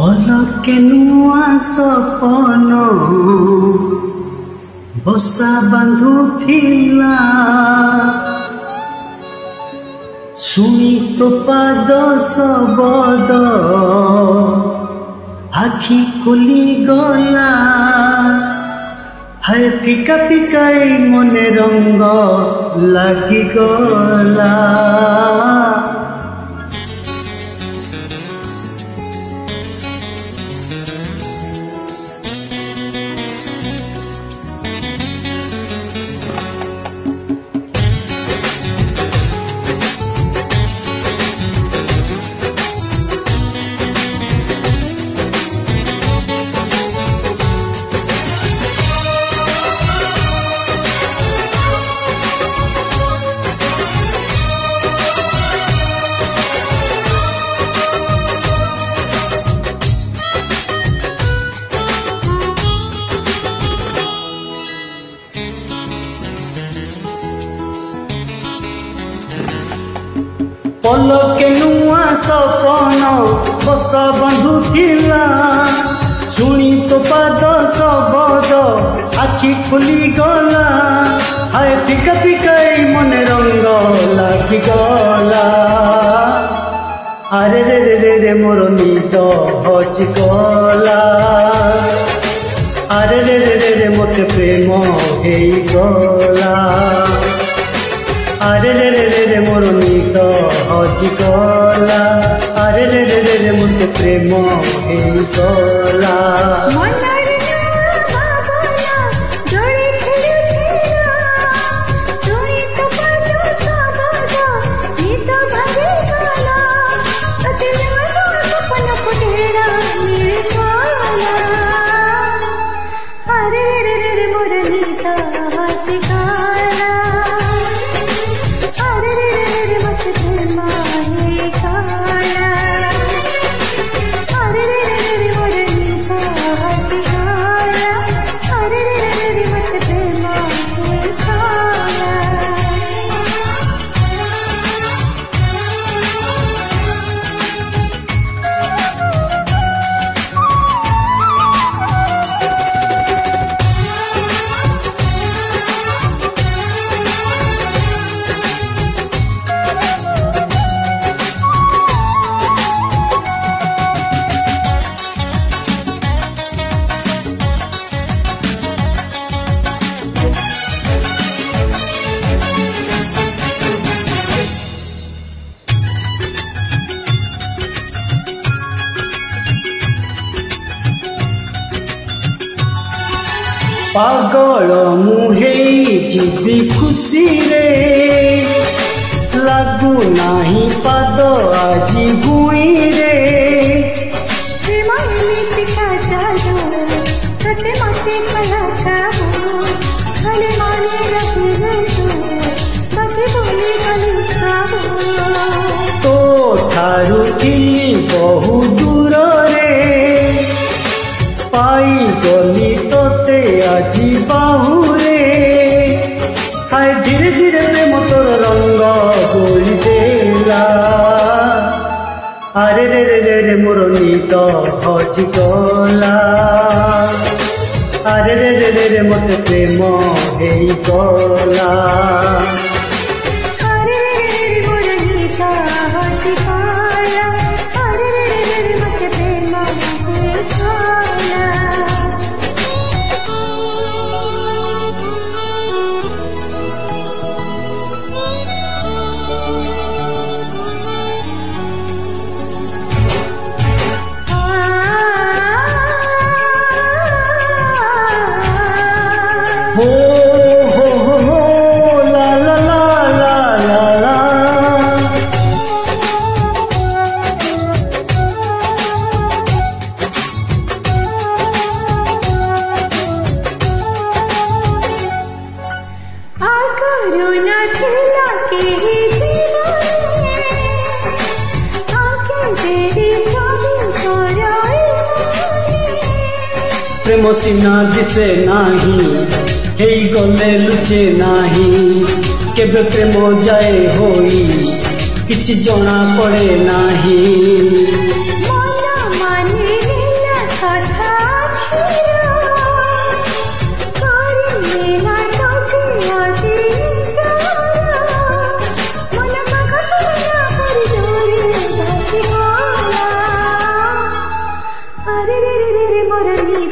अलके नुआ सपन बसा बांधुथिला सुनी तो पाद शबद आखि खुली गला हाय फिका फिकाई मने रंग लागी गला पलके नुआ सपन बसा बांधुथिला सुनी तो पाद शबद आखि खुली गला हाय फिका फिकाई मने रंग लागी गला अरे रे रे रे रे मोर निद हजि गला अरे रे रे रे रे मोते प्रेम हेई गला अरे रे रे रे रे मोर निद हजि गला अरे रे रे रे रे मोते प्रेम हेई गला पागल मुहे जीवी खुशी रे लागू नाही पाद आजी भुई रे तो ठारू थिली बहु दूर रे पाई गली तोते आजी बाहुरे हाय धीरे धीरे प्रेम तोर रंग बोली देला अरे रे रे रे रे मोर निद हजि गला अरे रे रे रे रे मोते प्रेम हेई गला हो हो हो हो ला ला ला ला ला ला आगरो न थिला के प्रेम सीना दिसे नाही हेई गले लुचे नाही केबे प्रेम जाए होई किछि जणा पड़े नाही मन माने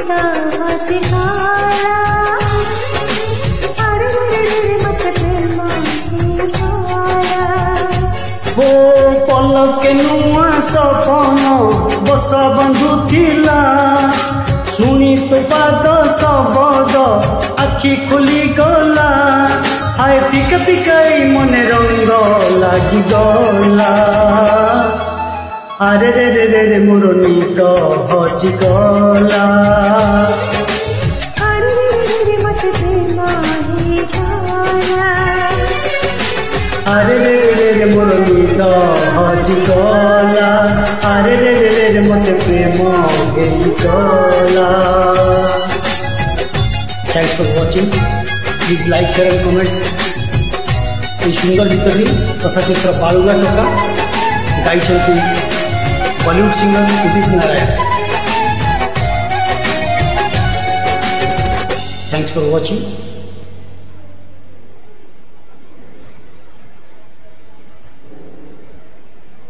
निदा हजगाला अरे रे रे मत प्रेम गाला हो पलके नुआ सपन बस बंधुथिला शुणी तो पाद शब्द आखि खुली गला हाय पिका पिकाई मने रंग लागी गला अरे रे रे रे रे मोर निद हजि गला अरे रे रे मत प्रेम गाला अरे रे रे रे मोर निद हजि गला अरे रे रे रे मते प्रेम गेई गला। Thanks for watching please like share and comment. ये सुंदर गीत तथाचित्र बालुगा टोका गाई Bollywood singer Udit Narayan. Thanks for watching.